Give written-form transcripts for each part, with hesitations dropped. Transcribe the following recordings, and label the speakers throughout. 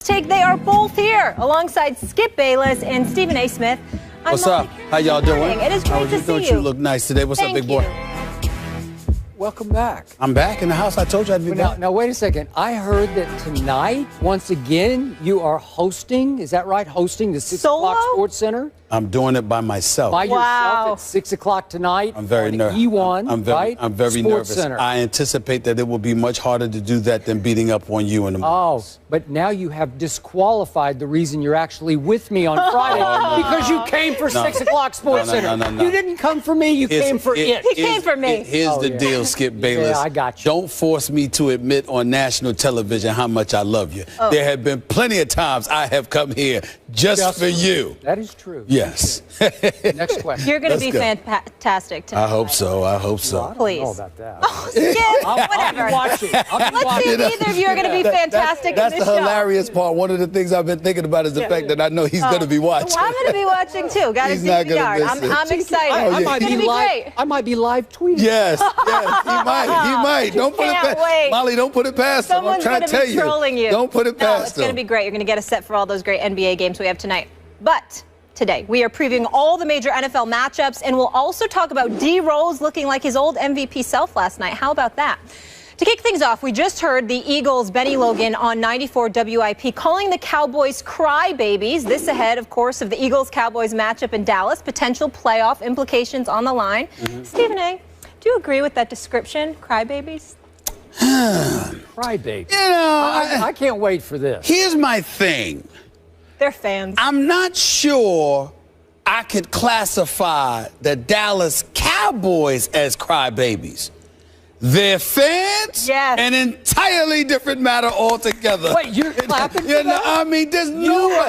Speaker 1: take. They are both here alongside Skip Bayless and Stephen A. Smith.
Speaker 2: What's up? How y'all doing?
Speaker 1: It is great to see you.
Speaker 2: You look nice today. What's up, big boy?
Speaker 3: Welcome back.
Speaker 2: I'm back in the house. I told you I'd be back.
Speaker 3: Now, wait a second. I heard that tonight, once again, you are hosting. Is that right? Hosting the 6 o'clock Sports Center?
Speaker 2: I'm doing it by myself.
Speaker 3: By yourself at 6 o'clock tonight.
Speaker 2: I'm very nervous.
Speaker 3: E1, right?
Speaker 2: I'm very
Speaker 3: Sports
Speaker 2: nervous.
Speaker 3: Center.
Speaker 2: I anticipate that it will be much harder to do that than beating up on you in the morning.
Speaker 3: Oh, but now you have disqualified the reason you're actually with me on Friday because you came for 6 o'clock Sports Center.
Speaker 2: No.
Speaker 3: You didn't come for me. You came for it.
Speaker 1: He came for me.
Speaker 2: Here's the deal, Skip Bayless.
Speaker 3: Yeah, I got you.
Speaker 2: Don't force me to admit on national television how much I love you. There have been plenty of times I have come here just for you.
Speaker 3: That is true.
Speaker 2: Yes.
Speaker 3: Next question.
Speaker 1: You're going to be fantastic tonight.
Speaker 2: I hope so. I hope so.
Speaker 3: I don't
Speaker 1: Please.
Speaker 3: know about that.
Speaker 1: Oh, Skip, whatever.
Speaker 3: I'll be
Speaker 1: Let's see if either of you are going to be fantastic
Speaker 2: That's
Speaker 1: in this
Speaker 2: the
Speaker 1: show.
Speaker 2: hilarious part. One of the things I've been thinking about is the fact that I know he's going to be watching.
Speaker 1: Well, I'm going to be watching too. Got his
Speaker 2: He's not gonna
Speaker 1: DVR.
Speaker 2: miss it.
Speaker 1: I'm excited.
Speaker 2: Oh, yeah.
Speaker 1: It's going to be great.
Speaker 3: I might be live tweeting.
Speaker 2: Yes, he might. Don't put it
Speaker 1: Can't
Speaker 2: past
Speaker 1: wait.
Speaker 2: Molly, don't put it past him. I'm
Speaker 1: Someone's
Speaker 2: trying
Speaker 1: going
Speaker 2: to
Speaker 1: to
Speaker 2: tell
Speaker 1: be
Speaker 2: you.
Speaker 1: trolling you.
Speaker 2: Don't put it
Speaker 1: No,
Speaker 2: past
Speaker 1: it's going to be great. You're going to get us set for all those great NBA games we have tonight. But today, we are previewing all the major NFL matchups, and we'll also talk about D. Rose looking like his old MVP self last night. How about that? To kick things off, we just heard the Eagles' Benny Logan on 94 WIP calling the Cowboys crybabies. This ahead, of course, of the Eagles-Cowboys matchup in Dallas. Potential playoff implications on the line. Stephen A., do you agree with that description, crybabies?
Speaker 3: Crybaby.
Speaker 2: You know,
Speaker 3: I can't wait for this.
Speaker 2: here's my thing.
Speaker 1: They're fans.
Speaker 2: I'm not sure I could classify the Dallas Cowboys as crybabies. They're fans?
Speaker 1: Yes.
Speaker 2: An entirely different matter altogether.
Speaker 3: Wait, you're clapping for
Speaker 2: You know,
Speaker 3: that?
Speaker 2: I mean, there's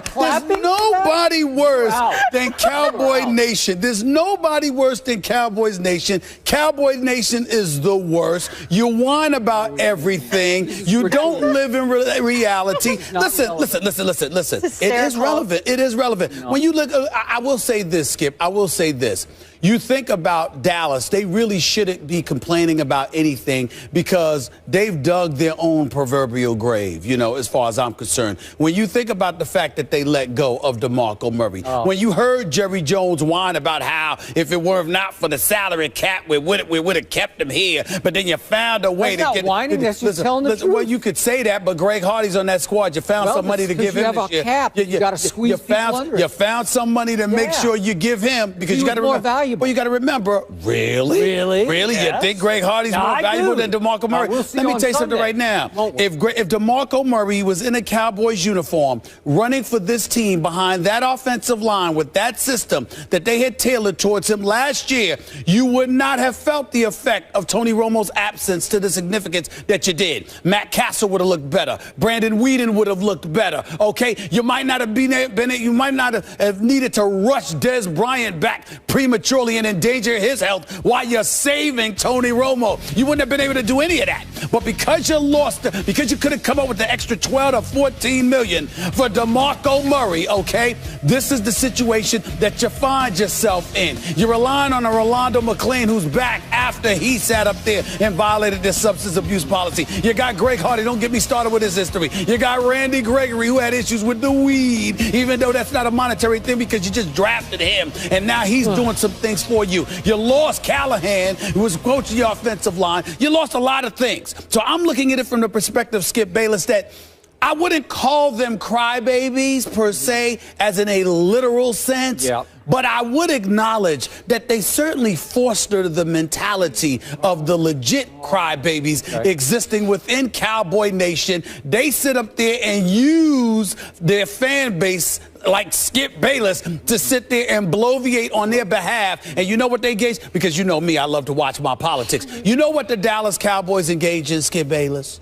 Speaker 3: clapping for
Speaker 2: nobody worse
Speaker 3: Wow.
Speaker 2: than Cowboy Nation. There's nobody worse than Cowboys Nation. Cowboy Nation is the worst. You whine about everything. You don't live in reality. Listen. It is relevant. It is relevant.
Speaker 3: No.
Speaker 2: When you look, I will say this, Skip. I will say this. You think about Dallas, they really shouldn't be complaining about anything because they've dug their own proverbial grave, you know, as far as I'm concerned. When you think about the fact that they let go of DeMarco Murray, when you heard Jerry Jones whine about how if it were not for the salary cap, we would have kept him here, but then you found a way
Speaker 3: That's
Speaker 2: to
Speaker 3: not whining, that's just telling the truth.
Speaker 2: Well, you could say that, but Greg Hardy's on that squad. You found some money to give him this year.
Speaker 3: You have a cap. You got to squeeze people under it.
Speaker 2: You found some money to make sure you give him because you got to remember. Well, you got to remember, really?
Speaker 3: Yes.
Speaker 2: You think Greg Hardy's more valuable than DeMarco Murray?
Speaker 3: We'll see
Speaker 2: Let me
Speaker 3: on
Speaker 2: tell you something
Speaker 3: Sunday.
Speaker 2: right now.
Speaker 3: Won't we?
Speaker 2: If DeMarco Murray was in a Cowboys uniform, running for this team behind that offensive line with that system that they had tailored towards him last year, you would not have felt the effect of Tony Romo's absence to the significance that you did. Matt Castle would have looked better. Brandon Whedon would have looked better. Okay, you might not have you might not have needed to rush Des Bryant back prematurely and endanger his health while you're saving Tony Romo. You wouldn't have been able to do any of that. But because you lost, because you could have come up with the extra 12 to 14 million for DeMarco Murray, okay, this is the situation that you find yourself in. You're relying on a Rolando McClain who's back after he sat up there and violated their substance abuse policy. You got Greg Hardy. Don't get me started with his history. You got Randy Gregory, who had issues with the weed, even though that's not a monetary thing because you just drafted him, and now he's doing some things for you. You lost Callahan, who was coaching your offensive line. You lost a lot of things. So I'm looking at it from the perspective, Skip Bayless, that I wouldn't call them crybabies per se, as in a literal sense.
Speaker 3: Yeah.
Speaker 2: But I would acknowledge that they certainly foster the mentality of the legit crybabies existing within Cowboy Nation. They sit up there and use their fan base like Skip Bayless to sit there and bloviate on their behalf. And you know what they engage? Because you know me, I love to watch my politics. You know what the Dallas Cowboys engage in, Skip Bayless?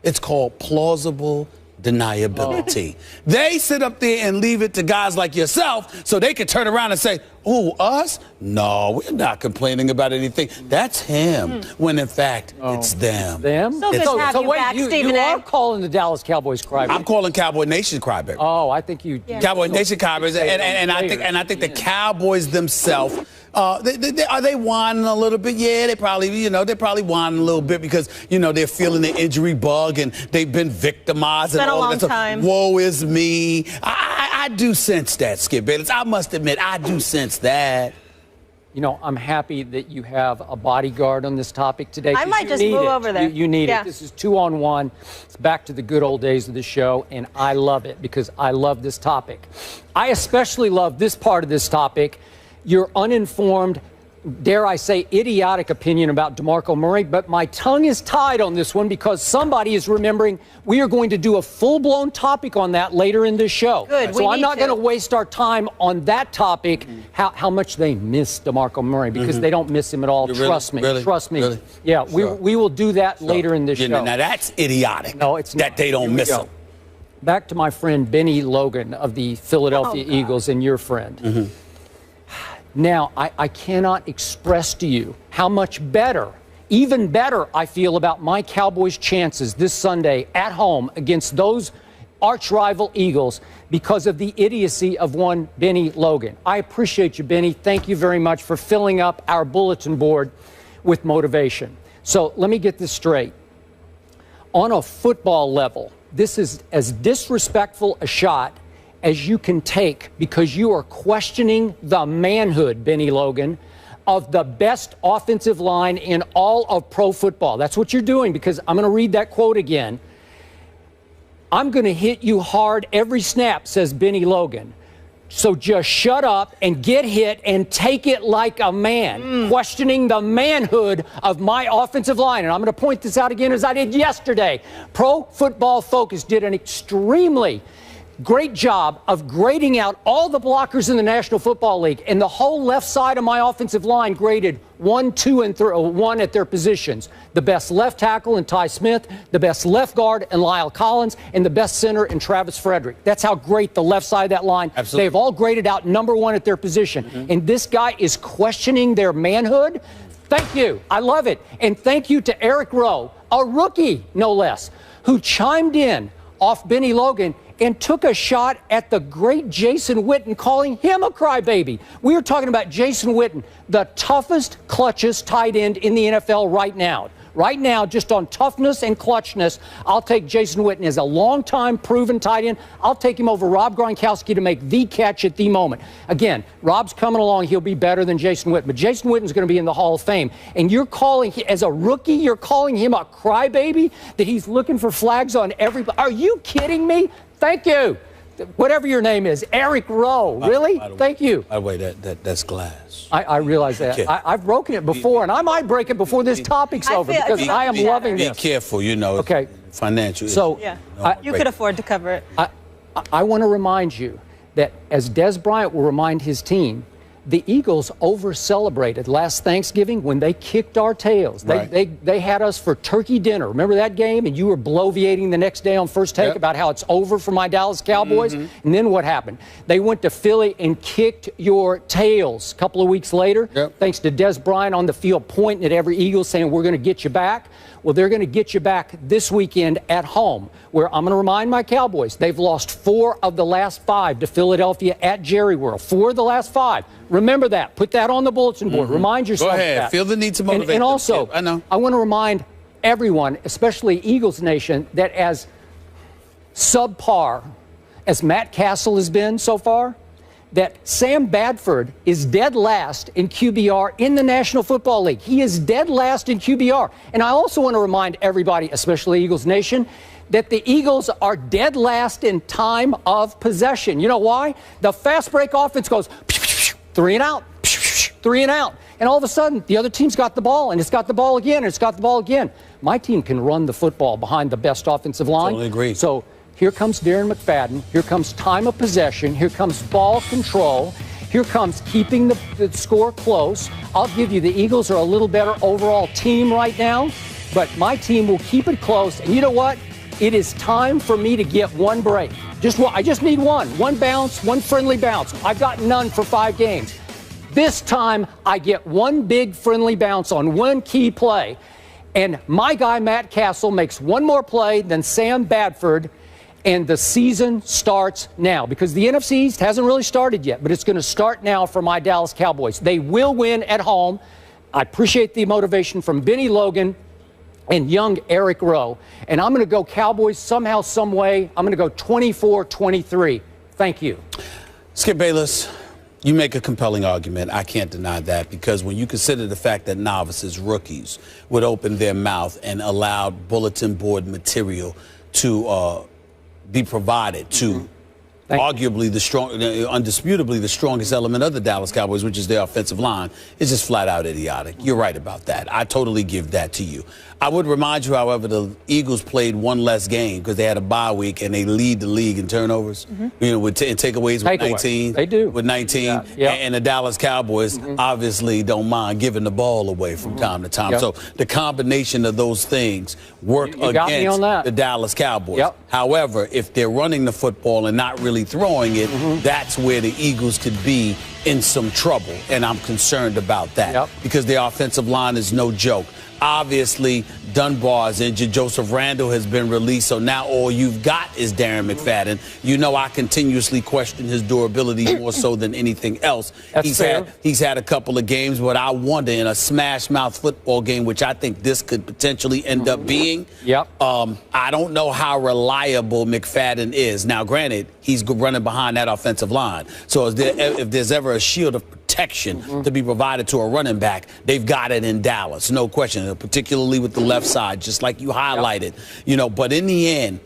Speaker 2: It's called plausible deniability. They sit up there and leave it to guys like yourself so they can turn around and say, Who, us? No, we're not complaining about anything. That's him. When in fact, it's them.
Speaker 3: Them?
Speaker 1: So good to have you back, Stephen
Speaker 3: You
Speaker 1: A.
Speaker 3: are calling the Dallas Cowboys crybaby.
Speaker 2: I'm calling Cowboy Nation crybaby.
Speaker 3: Oh, I think you.
Speaker 1: Yeah.
Speaker 2: Cowboy Nation crybaby, and I think the Cowboys themselves. Are they whining a little bit? Yeah, they're probably whining a little bit because, they're feeling the injury bug and they've been victimized.
Speaker 1: It's been
Speaker 2: and
Speaker 1: a
Speaker 2: all
Speaker 1: long
Speaker 2: that stuff.
Speaker 1: time.
Speaker 2: Woe is me. I do sense that, Skip Bayless. I must admit, I do sense that.
Speaker 3: I'm happy that you have a bodyguard on this topic today.
Speaker 1: I might just move over there.
Speaker 3: You need
Speaker 1: Yeah.
Speaker 3: it. This is 2-on-1. It's back to the good old days of the show, and I love it because I love this topic. I especially love this part of this topic, your uninformed, dare I say, idiotic opinion about DeMarco Murray, but my tongue is tied on this one because somebody is remembering we are going to do a full-blown topic on that later in this show.
Speaker 1: Good,
Speaker 3: so I'm not going to waste our time on that topic, how much they miss DeMarco Murray, because they don't miss him at all. Trust me. Trust me.
Speaker 2: Really?
Speaker 3: Yeah,
Speaker 2: Sure.
Speaker 3: we will do that later in this show.
Speaker 2: Now, that's idiotic.
Speaker 3: No, it's not.
Speaker 2: That they don't miss him.
Speaker 3: Back to my friend Benny Logan of the Philadelphia Eagles and your friend. Now, I cannot express to you how much better, even better, I feel about my Cowboys' chances this Sunday at home against those arch-rival Eagles because of the idiocy of one Benny Logan. I appreciate you, Benny. Thank you very much for filling up our bulletin board with motivation. So let me get this straight. On a football level, this is as disrespectful a shot as you can take because you are questioning the manhood, Benny Logan, of the best offensive line in all of pro football. That's what you're doing, because I'm going to read that quote again. I'm going to hit you hard every snap, says Benny Logan. So just shut up and get hit and take it like a man, questioning the manhood of my offensive line. And I'm going to point this out again as I did yesterday. Pro Football Focus did an extremely great job of grading out all the blockers in the National Football League, and the whole left side of my offensive line graded 1, 2, and 1 at their positions. The best left tackle in Ty Smith, the best left guard in Lyle Collins, and the best center in Travis Frederick. That's how great the left side of that line.
Speaker 2: Absolutely.
Speaker 3: They've all graded out number 1 at their position. And this guy is questioning their manhood. Thank you. I love it. And thank you to Eric Rowe, a rookie, no less, who chimed in off Benny Logan and took a shot at the great Jason Witten, calling him a crybaby. We are talking about Jason Witten, the toughest, clutchest tight end in the NFL right now. Right now, just on toughness and clutchness, I'll take Jason Witten as a long-time proven tight end. I'll take him over Rob Gronkowski to make the catch at the moment. Again, Rob's coming along. He'll be better than Jason Witten. But Jason Witten's going to be in the Hall of Fame. And you're calling, as a rookie, you're calling him a crybaby, that he's looking for flags on everybody. Are you kidding me? Thank you. Whatever your name is, Eric Rowe. Really? Thank you.
Speaker 2: By the way, that's glass.
Speaker 3: I realize that. I've broken it before, and I might break it before this topic's over because I am loving this.
Speaker 2: Be careful,
Speaker 3: Okay.
Speaker 2: Financial.
Speaker 3: So,
Speaker 1: you could afford to cover it.
Speaker 3: I want to remind you that, as Des Bryant will remind his team, the Eagles over-celebrated last Thanksgiving when they kicked our tails. They had us for turkey dinner. Remember that game? And you were bloviating the next day on First Take about how it's over for my Dallas Cowboys. And then what happened? They went to Philly and kicked your tails a couple of weeks later, thanks to Des Bryant on the field pointing at every Eagle saying, we're going to get you back. Well, they're going to get you back this weekend at home, where I'm going to remind my Cowboys, they've lost 4 of the last 5 to Philadelphia at Jerry World. 4 of the last 5. Remember that. Put that on the bulletin board. Remind yourself
Speaker 2: Go ahead.
Speaker 3: of that.
Speaker 2: Feel the need to motivate.
Speaker 3: And also,
Speaker 2: I know.
Speaker 3: I want to remind everyone, especially Eagles Nation, that as subpar as Matt Castle has been so far, that Sam Bradford is dead last in QBR in the National Football League. He is dead last in QBR. And I also want to remind everybody, especially Eagles Nation, that the Eagles are dead last in time of possession. You know why? The fast break offense goes 3 and out, 3 and out. And all of a sudden, the other team's got the ball, and it's got the ball again, and it's got the ball again. My team can run the football behind the best offensive line.
Speaker 2: Totally agree.
Speaker 3: So here comes Darren McFadden. Here comes time of possession. Here comes ball control. Here comes keeping the score close. I'll give you, the Eagles are a little better overall team right now, but my team will keep it close. And you know what? It is time for me to get one break. I just need one bounce, one friendly bounce. I've got none for 5 games. this time I get one big friendly bounce on one key play, and my guy Matt Castle makes one more play than Sam Bradford, and the season starts now, because the NFC East hasn't really started yet, but it's going to start now for my Dallas Cowboys. They will win at home. I appreciate the motivation from Benny Logan and young Eric Rowe. And I'm going to go Cowboys somehow, some way. I'm going to go 24-23. Thank you.
Speaker 2: Skip Bayless, you make a compelling argument. I can't deny that, because when you consider the fact that novices, rookies, would open their mouth and allow bulletin board material to be provided to arguably undisputably the strongest element of the Dallas Cowboys, which is their offensive line, is just flat out idiotic. You're right about that. I totally give that to you. I would remind you, however, the Eagles played one less game because they had a bye week, and they lead the league in turnovers, you know, with takeaways with 19.
Speaker 3: They do.
Speaker 2: With 19.
Speaker 3: Yeah.
Speaker 2: And the Dallas Cowboys obviously don't mind giving the ball away from time to time. So the combination of those things work against the Dallas Cowboys. However, if they're running the football and not really throwing it, that's where the Eagles could be in some trouble. And I'm concerned about that because their offensive line is no joke. Obviously, Dunbar is injured. Joseph Randle has been released, so now all you've got is Darren McFadden. You know, I continuously question his durability more so than anything else. He's had a couple of games, but I wonder, in a smash-mouth football game, which I think this could potentially end up being, I don't know how reliable McFadden is. Now, granted, he's running behind that offensive line, so if there's ever a shield of protection to be provided to a running back, they've got it in Dallas, no question, particularly with the left side, just like you highlighted. You know, but in the end,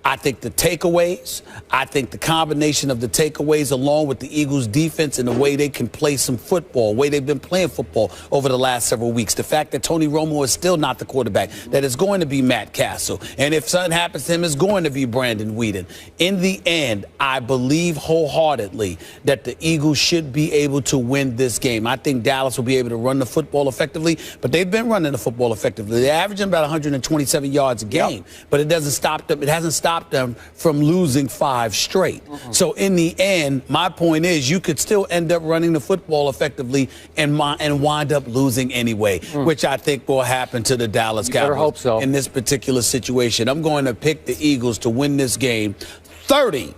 Speaker 2: I think the takeaways, I think the combination of the takeaways along with the Eagles defense and the way they can play some football, the way they've been playing football over the last several weeks, the fact that Tony Romo is still not the quarterback, that it's going to be Matt Castle, and if something happens to him, it's going to be Brandon Weeden. In the end, I believe wholeheartedly that the Eagles should be able to win this game. I think Dallas will be able to run the football effectively, but they've been running the football effectively. They're averaging about 127 yards a game, but it doesn't stop them. It hasn't stopped them from losing 5 straight. So in the end, my point is you could still end up running the football effectively and wind up losing anyway, which I think will happen to the Dallas Cowboys
Speaker 3: hope so.
Speaker 2: in this particular situation. I'm going to pick the Eagles to win this game 30-22.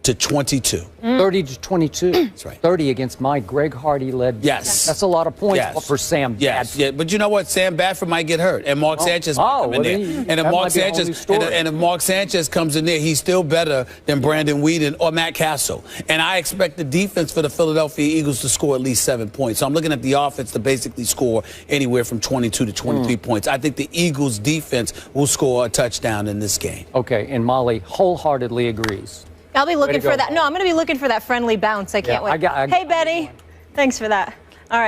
Speaker 3: 30-22. That's right. 30 against my Greg Hardy-led. That's a lot of points for Sam Bradford.
Speaker 2: Yeah, but you know what? Sam Bradford might get hurt, and Mark Sanchez might come in there. And if Mark Sanchez comes in there, he's still better than Brandon Weeden or Matt Castle. And I expect the defense for the Philadelphia Eagles to score at least 7 points. So I'm looking at the offense to basically score anywhere from 22 to 23 points. I think the Eagles defense will score a touchdown in this game.
Speaker 3: Okay, and Molly wholeheartedly agrees.
Speaker 1: I'll be looking for that. No, I'm going to be looking for that friendly bounce. I can't wait. Hey, Betty. Thanks for that.